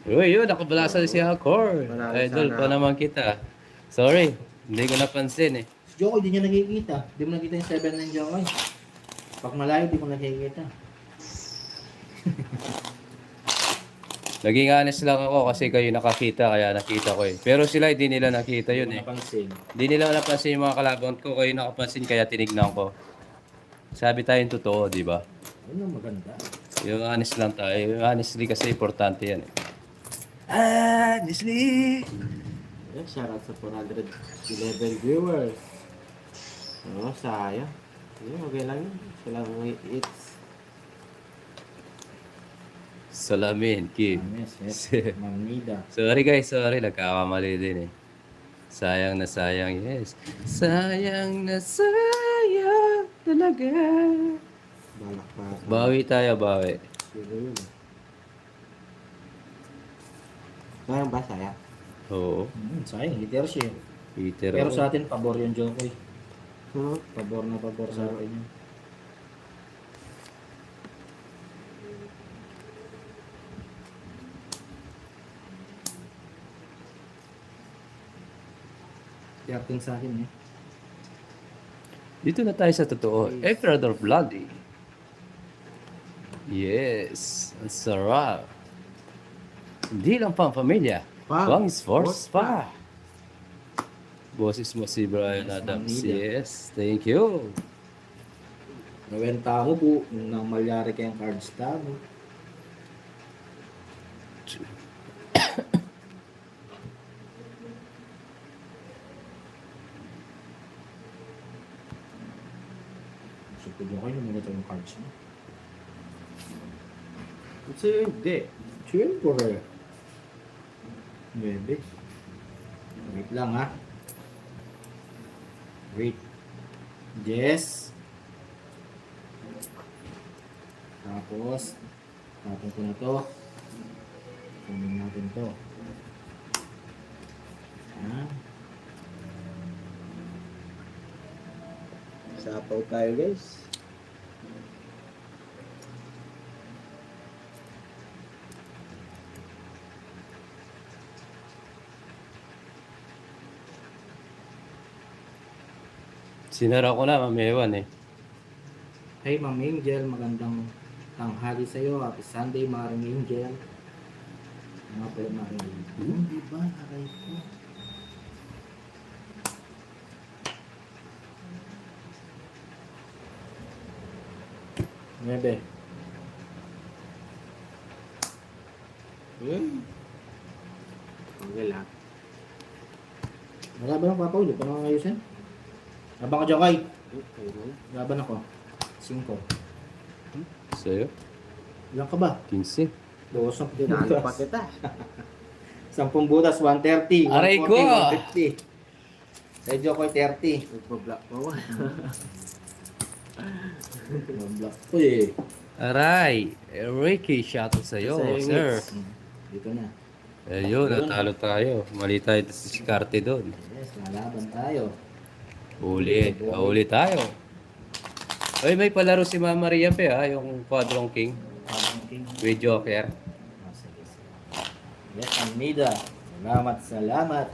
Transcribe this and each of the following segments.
Uy, yun, nakabalasan si Hakor. Marami Idol sana pa ako. naman kita. Sorry, hindi ko napansin eh. Si Jokoy, di niya nakikita. Di mo nakita yung 7 ng Jokoy. Pag malayo, di mo nakikita. Naging honest lang ako kasi kayo nakakita, kaya nakita ko eh. Pero sila, hindi nila nakita Hindi yun ko eh. napansin. Hindi nila napansin yung mga kalaban ko, kayo nakapansin, kaya tinignan ko. Sabi tayong totoo, di ba? Ano maganda? Yung honest lang tayo. Yung honestly kasi importante yan eh. Honestly! Yeah, shout out sa 411 viewers. Oo, sayang. Yeah, okay lang yun. Silang it's... Salamin, Kim. Yes. Mamnida. Sorry guys, sorry. Nagkakamali din eh. Sayang na sayang, yes. Sayang na sayang talaga. Balak pa. Bawi tayo, bawi. Sino yun? Sayang ba? Sayang? Oo. Sayang. Liter siya. Peter Pero ako. sa atin, pabor yung Jokoy. Pabor na pabor sa atin yun. Yakin sa akin eh. Dito na tayo sa totoo. Ecuador Bloody. Yes. Ang sarap. Hindi lang pang pamilya. Pang sports pa. Boses mo si Brian Yes, Adams. Manila. Yes. Thank you. Nawenta mo po nang malyari kayong cards tamo. Support mo kayo nung mga yung cards mo. Kasi hindi. Siyempre. Maybe. Wait lang ha. Wait. Yes. Tapos, tapon ko na to. Kunin natin to. Ah. Sapaw tayo guys. Sinara ko na, mamewan eh. Hey Ma'am Angel, magandang tanghali sa iyo. Happy Sunday, Maring Angel. Mga pala Maring Angel. Di ba? Aray ko. Nuebe. Okay lang. Wala ba ng papaulo? Paano nga ayusin? Abang ka Jokay. Okay lang. Laban ako. 5. Sa'yo? Ilan ka ba? 15. Dos ng Pinalo pa butas. kita. 10 butas, 130. Aray ko! 150. Sa Jokay 30. Nagpa-block pa ako. Mag-block ko eh. Aray! Ricky, shoutout sa'yo, Sa'yo, sir. Mix. Dito na. Ayun, natalo tayo. Mali tayo sa diskarte doon. Yes, lalaban tayo. Uli tayo. Ay, may palaro si Mama Maria pa ha, yung Quadrong King. King. With Joker. Sige. Yes, Amida. Salamat.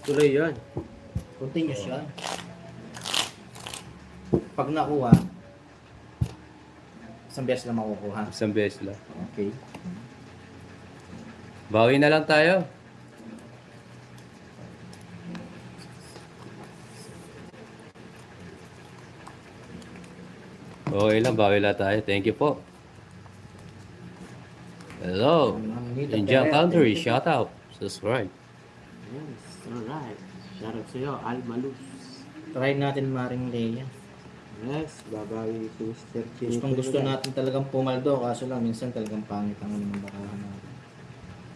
Tuloy yan. Continuous yun. Pag nakuha, isang beses lang makukuha. Isang beses lang. Okay. Bawi na lang tayo. Okay lang, bawi lang tayo. Thank you po. Hello. Indian Country, shout out. Subscribe. Yes, alright. Shoutout sa'yo, Almalus. Try natin Maring Leia. Yes, babawi si Mr. Chin. Gustong gusto natin talagang pumaldo, kaso lang minsan talagang pangit ang mga bakahan natin.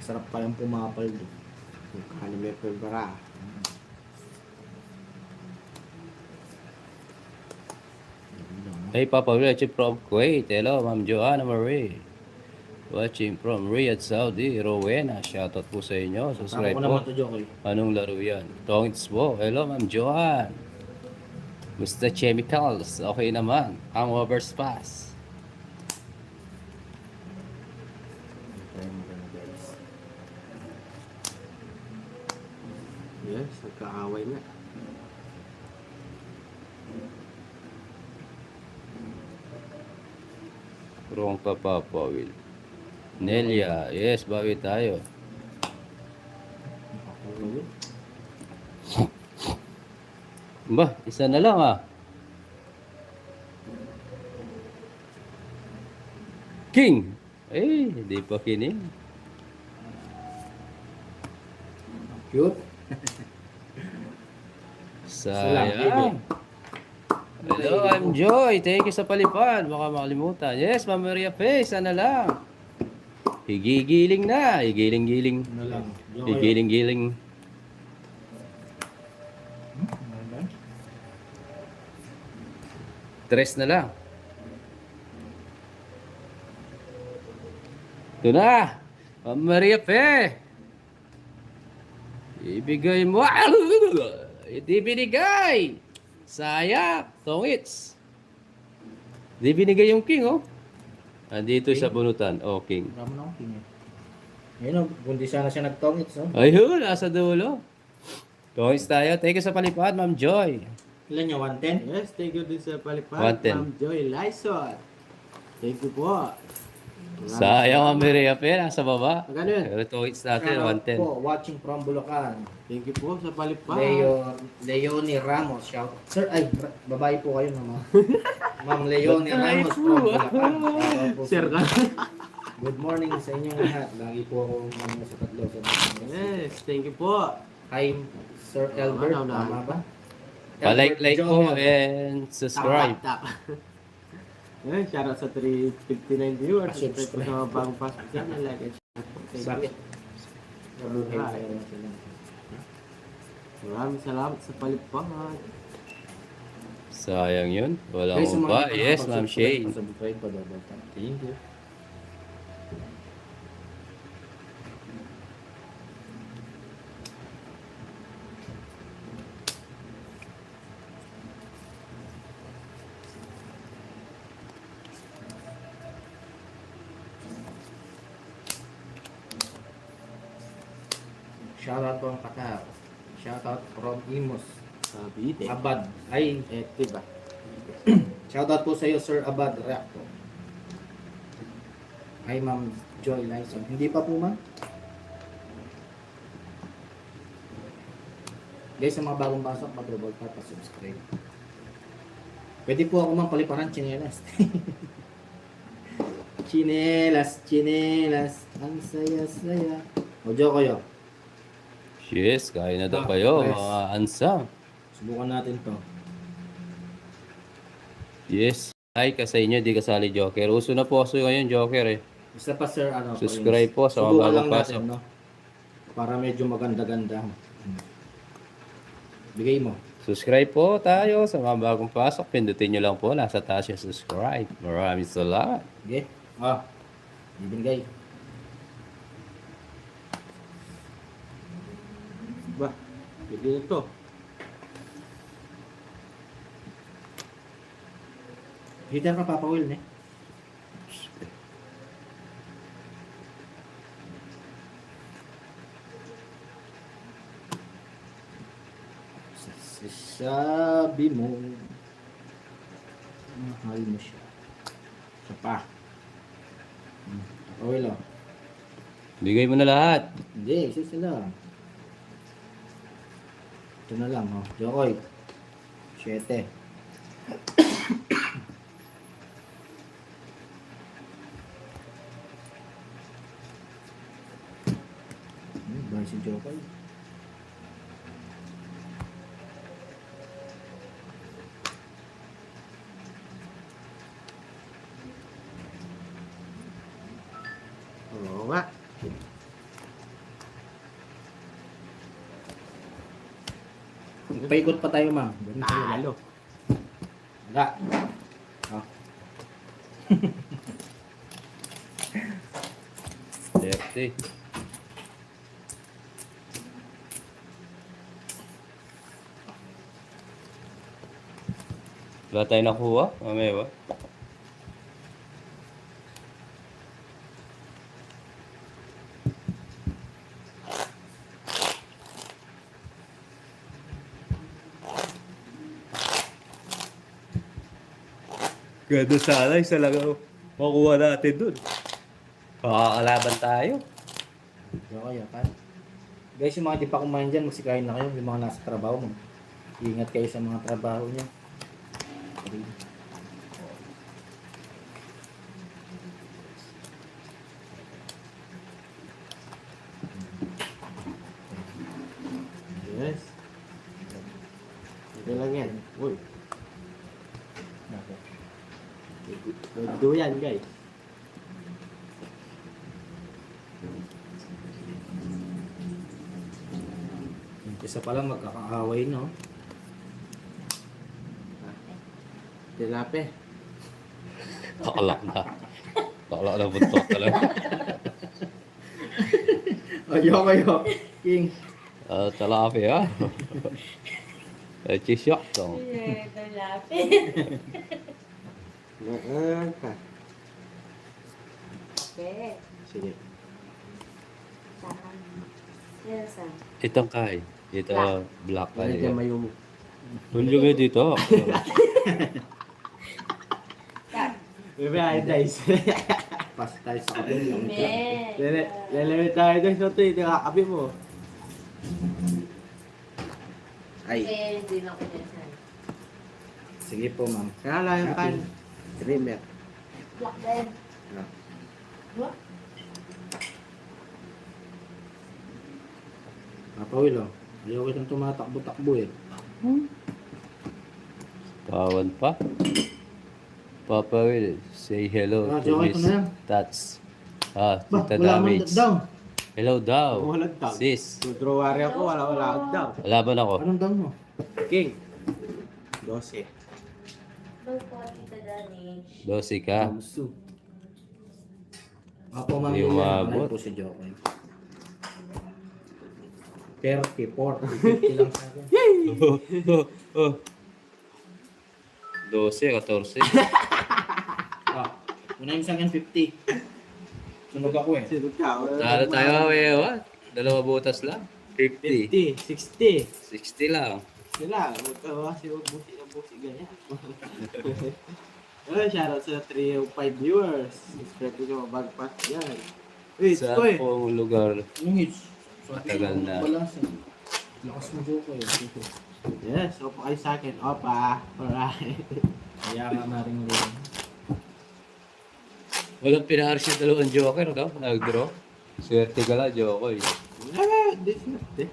Sarap palang pumapaldo. Anime Pembara. Hey, Papa, watching from Kuwait. Hello, Ma'am Joanna Marie. Watching from Riyadh, Saudi. Rowena, shoutout po sa inyo. Subscribe Ako po. naman to Jokoy. Anong laro yan? Tongits po. Hello, Ma'am Joanne. Mr. Chemicals. Okay naman. Hangovers pass. Tayo maganda. guys. Yes, nagkaaway nga. Wrong ka, Papa Will. Nelia, yes, bawi tayo. Nakakawin. Ba, isa na lang ah. King! Eh, di pa kining. Cute. Sayang. Hello, I'm Joy. Thank you sa palipad. Baka makalimutan. Yes, Ma'am Maria Face. Sana lang. Higigiling na. Higiling-giling. Ano lang. Higiling-giling. Tres na lang. Ito na. Ma'am Maria Fe. Ibigay mo. Hindi binigay. Sayang. Tongits. Hindi binigay yung king, oh. Andito sa bunutan. Oh, king. Marami na akong tingin. Ayun o, kundi sana siya nagtongits, no? Ayun, nasa dulo. Tongits tayo. Thank you sa palipad, Ma'am Joy. Ilan niya? 110? Yes, thank you din sa palipad. 110. Ma'am Joy Lyson. Thank you po. Sayang, Ma'am Maria Fe. Nasa baba. Magkano yun? Pero tongits natin, Shoutout 110. po, watching from Bulacan. Thank you po sa palipad. Leonie Ramos, shout. Sir, ay, babae po kayo naman. Ma'am Leonie Ramos from Bulacan. Shoutout po, Sir ka. Good morning sa inyong lahat. Lagi po ako mga sa tatlo sa Yes, thank you po. Hi, Sir Albert. Ano, Tama ba? Palike-like po Albert and subscribe. Tap. Eh, shoutout sa 359 viewers. Subscribe. Subscribe po sa mga bagong pasok dyan. Like and share po. Thank you. Bakit? Maraming salamat sa palipad. Sayang yun. Wala Guys, sa akong mga pa. Yes, Ma'am Shane. Subscribe pa daw. Thank you. Shoutout po ang Qatar. Shoutout from Imus. Sabi, Abad. Ay, diba? shoutout po sa iyo, Sir Abad Reacto. Ay, Ma'am Joy Lyson. Hindi pa po, ma'am? Guys, sa mga bagong pasok, mag-double tap pa subscribe. Pwede po ako, ma'am, paliparan chinelas. Chinelas, chinelas. Ang saya-saya. O, Diyo kayo. Yes, kaya na daw kayo. Yes. Mga ansam. Subukan natin to. Yes. Ay, ka sa inyo, di kasali Joker. Uso na po kasi ngayon, Joker eh. Isa pa, sir, ano? Subscribe po sa mga subukan bagong lang pasok. natin, no? Para medyo maganda-ganda. Bigay mo. Subscribe po tayo sa mga bagong pasok. Pindutin nyo lang po. Nasa taas yung subscribe. Maraming salamat. Okay? Ah, bibigay. Ba, pwede na to. Hitter ka, Papa Will, ne? Sabi mo, mahal mo siya. Siya pa. Papa Will, oh. Bigay mo na lahat. Hindi, isa lang. Ito na lang, oh. Jokoy. 7. Bahal si Jokoy. Oo nga. Paikot pa tayo, ma'am. Ganun tayo. Talo. Wala. Oh. 30. Wala tayo nakuha. Mamaya ba? Ganda sana, isa lang ang makuha natin dun. Makakalaban tayo. Okay, kan. Guys, yung mga di pa kumain dyan, magsikain na kayo. Yung mga nasa trabaho mo. Ingat kayo sa mga trabaho niya. Yes. Ito lang yan. Uy. Do yan, guys. Isa pa lang magkakaaway, no? Tilape. Kakalak na. Kakalak na buntot talaga. Kayo. King. Talapi ha. Chisyak dong. Ito lapit. Ka. Okay. Sige. Saan? Yan saan? Itong kay. Ito black Ano kay. dyan may yung... Tulog nga dito. Saan? Bebe, ay, guys. Pas tayo sa kapil. Amen. Lalamit tayo guys. Ito yung nakakapi mo. Ay. Eh, hindi lang ko yan saan. Sige po, ma'am. Kaya lang yung kan. Trimmer. Black din. Ah. What? Papawil, oh. Ayaw kitang tumatakbo-takbo, eh. Tawan pa. Papa will say hello Ah, to joke ko Miss na lang. Tats. Bah, Tita wala man Damage. down. Hello daw. Walang tag. Sis. Tudrowari ako. Wala daw. Laban ako. Anong down mo? King. 12. Doon po, Tita Dani. 12 ka. Musu. Ako, ma'am. Hindi yun, umabot. ano po si Jokoy. 30, 40, 50 lang sa akin. 12, 14. Ah, una yung sa akin 50. Sunog ako, eh. Sino ka? Talo tayo, what? Dalawa butas lang. 50. 50. 60. 60 lang. Sila. Magkawasi. Ubusi ganyan. Oh, shoutout sa 305 viewers. Subscribe ko sa mabagpas yan. Wait, Sa koy. pong lugar. Anong hits? Matagal na. Balas, eh. Lakas mo, Jokoy. Yes, opo kayo sa akin. Opa. Alright. Kaya nga maring rin. Walang pinaharis yung dalawang joker, no? Nag-draw. Swerte ka lang, joker. This not eh.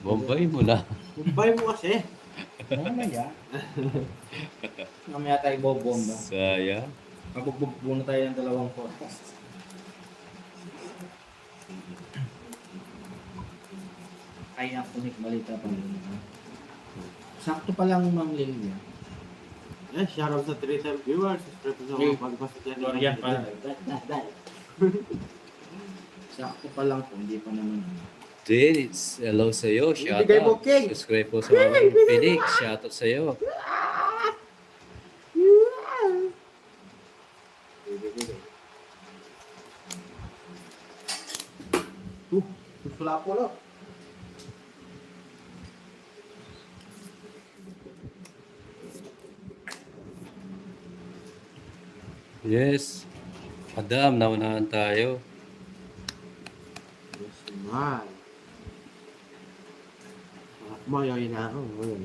Bombay mo na. Kumbay mo kasi. Mamaya. Mamaya tayo bobomba. Saya. Mabugbog muna tayo ng dalawang forecast. Kaya ako balita pa rin. Sakto pa lang, Ma'am Lilia. Yes, shoutout sa 305 viewers. Subscribe ko sa Hey, mabagpas yan. Florian pa. Sakto pa lang po, hindi pa naman. Then, it's hello sa'yo. Shout Ibigay mo, out. King. Subscribe po sa mga Phoenix. Shout out sa'yo. Susula po lo. Yes. Adam, naunahan tayo. Yes, man. Mayoy na ako. Ngayon.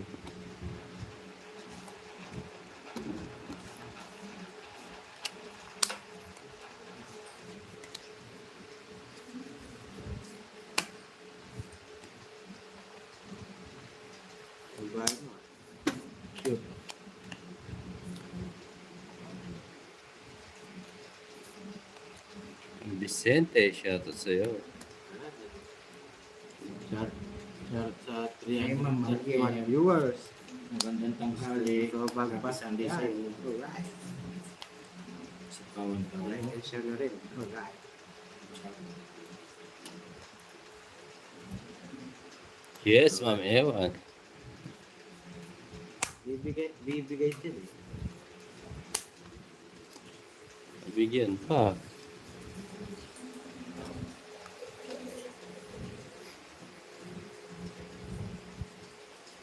Ang bahay mo. Shoot. Vicente, shout out sa'yo. Shout sa Ay, ma'am, 331 viewers. Magandang tanghali. So, bagpas Happy Sunday sa iyo. Alright. Sa kawan ka Like rin. and share na rin. Alright. Yes, Ma'am Ewan. Bibigay din eh. Bigyan pa.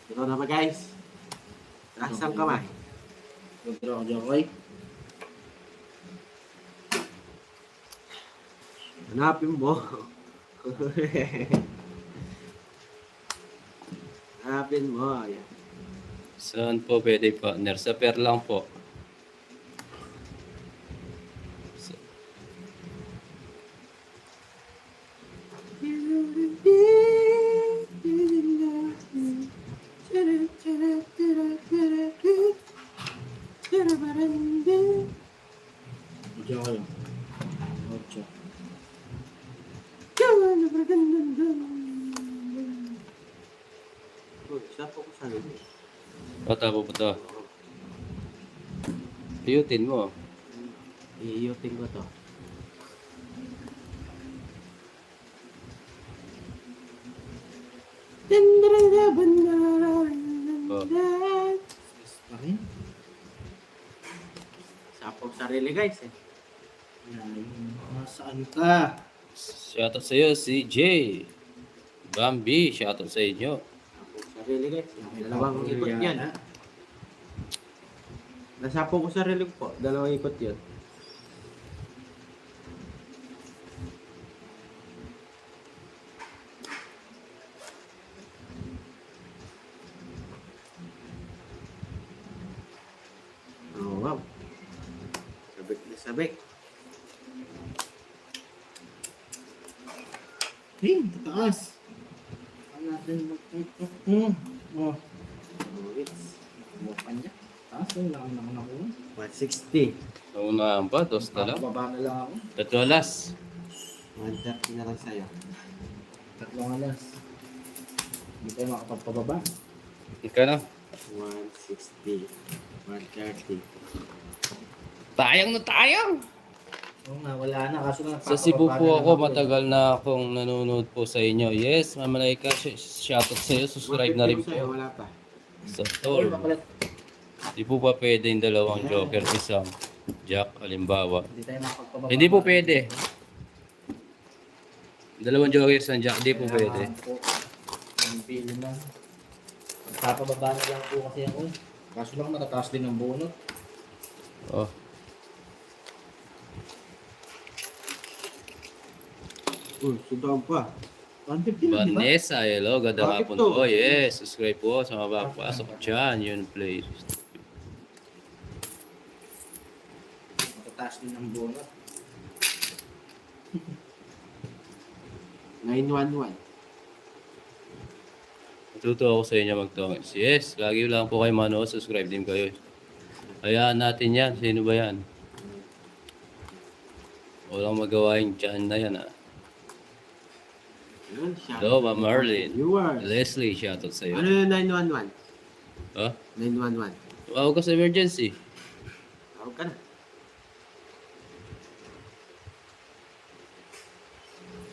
Ito na ba guys? Taas ang kamay. Withdraw ko dyan, okay? Hanapin mo. Hanapin mo. Ayan. Saan po pwede partner? Sa pair lang po. Withdraw ko lang. Ocho. Siya po ko sa rin. Bata po po to. Piyutin mo. Iiyutin ko to. Oh. Yes pa rin. Sapong sarili guys eh. Nasaan ka? Shoutout sa iyo, si Jay. Bambi, shoutout sa inyo. Sapong sarili guys. Dalawang ikot yan. Nasapong ko sarili ko po. Dalawang ikot yun. Oh, wow. Sabik na sabik. Hey, taas. Ano natin Oh, Oh, it's bukan niya. Taas yung naman ako. 160. Naunahan pa, dos na lang. Baba na lang ako. Tatlo alas. 130 na lang sa'yo. Tatlong alas. Hindi tayo makapagpababa. Ika na. 160. 130. Tayang na tayang! Oo nga, wala na. Kaso na Sa Cebu napapababa po na ako, lang matagal na akong nanonood po sa inyo. Yes, Mamalayka, shoutout sa iyo. Subscribe na rin 150 sa'yo, po. wala pa. Sa Uy, tour. makulit. Di po pa pwede yung dalawang Joker, isang Jack, halimbawa. Hindi tayo makapagpababa. Hindi po pwede. Dalawang Joker, isang Jack, di po pwede. Ang pili na. Papababa na lang po kasi ako. Kaso lang matataas din ang bunot. Oh. Uy, sundan pa. 150 na, di ba? Vanessa, hello, ganda Bakit hapon to? po. Yes, subscribe po sa mga bagpasok dyan. Yun, please. Matataas din ang bunot. 911. Natuto ako sa inyo magtongits. Yes, lagi lang po kayo manood. Subscribe din kayo. Hayaan natin yan. Sino ba yan? Walang magawa yung dyan na yan, ah. Yun, shout Hello, out Ma'am to Marlene. viewers. Leslie, shoutout sa Ano iyo. yung 911? Oh, 911. tawag ka sa emergency. Tawag ka na.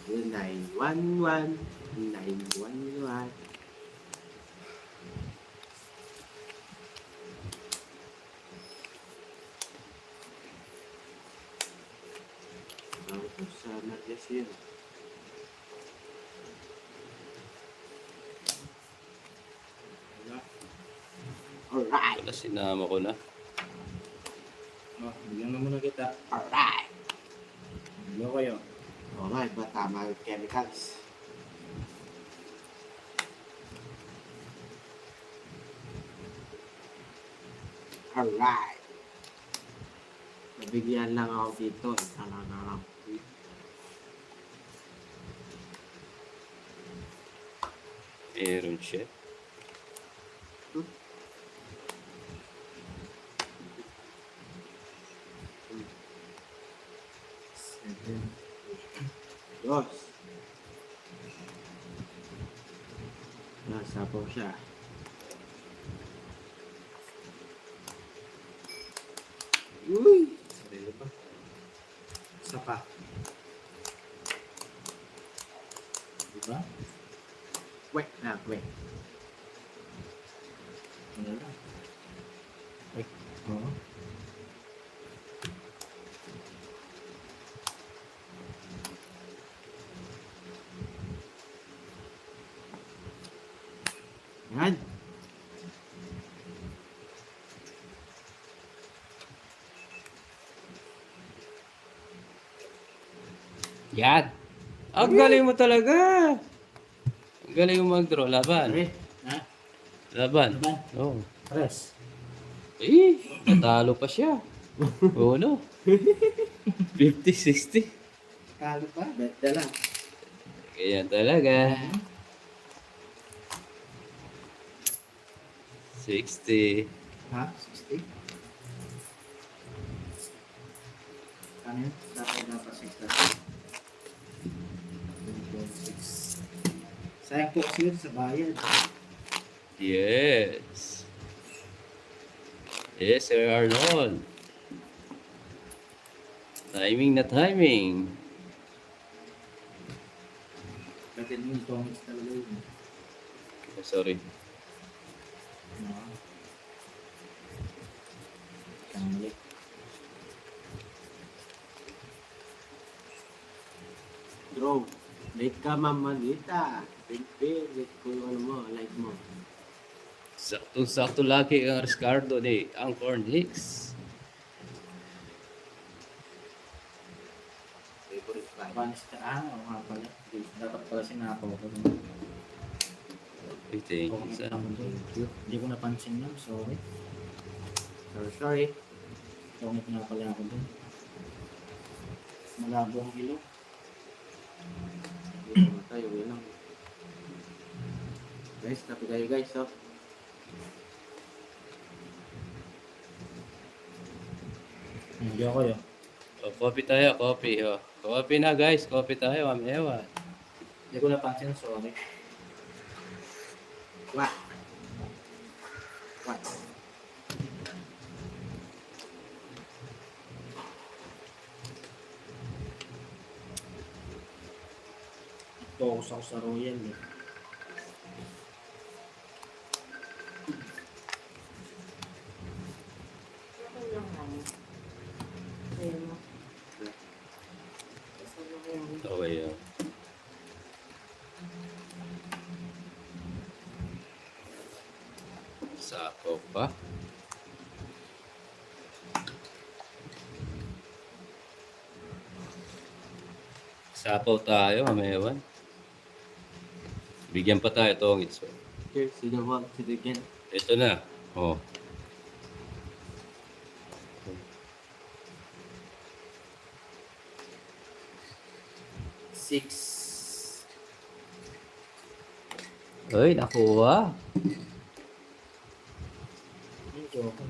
Yun, 911. 911. Tawag ko sa emergency yun. Alright. Wala, sinama ko na. Oh, bigyan na muna kita. Alright. Hello kayo. Alright, ba tama yung chemicals? Alright. Nabigyan lang ako dito. Isa lang na lang. Meron siya. Dos. Nasapaw siya. Uy! Sarili pa. Isa pa. Diba? Wait lang, wait. Ano lang. Ay, oo. Yan. Yan. Ang galing mo talaga. Ang galing mo mag-draw. Laban. Pare. Ha? Laban. Laban. Oo. Press. Eh, natalo pa siya. Oo, no? 50-60. Talo pa. Dala. Kaya talaga. 60. Ha? 60? Ano yun? Dapat 6 lang. 26. Sayang po kasi yun sa bayad. Yes. Yes, Sir Arnold. Timing na timing. Kasi yung comics talaga yun. Oh, sorry. No. Kamali. Draw. Late ka, Ma'am Manita. Late ko yung ano mo, like mo. Sakto-sakto lagi ang Riscardo ni Angkor Nix. Favorite five. Panis ka. Oo nga pala. Dapat pala sinapaw ko. Ay, thank you, sir. Hindi ko napansin yun. Sorry. Sorry. Tungit nga pala ako dun. Malabo ang ilong. Hindi ko tayo, yun lang. Guys, tapi kayo guys, oh. Hindi ako yun. Oh, coffee tayo, coffee. Oh. Coffee na guys, coffee tayo, Ma'am Ewa. Hindi ko napansin. Sorry. What? What? Focus ako sa Royal eh. Okay lang lang. Ayun mo. Kasama ko yan. Okay, oh. Sako pa. Sapaw tayo, Ma'am Ewan. Bigyan pa tayo itong ito. Here, see the wall, see the again. Ito na. Oh. Six. Ay, nakuha. Yung joke.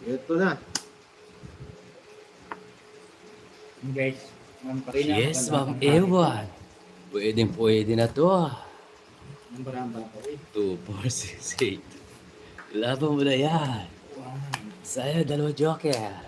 Ito na. Guys, Ma'am Karina. Yes, Ma'am magandang tanghali. Ewan. Pwede na to ah. Ang baramba ko eh. 2, 4, 6, 8. Laban mo na yan. Wow. Sa'yo, 2 joker.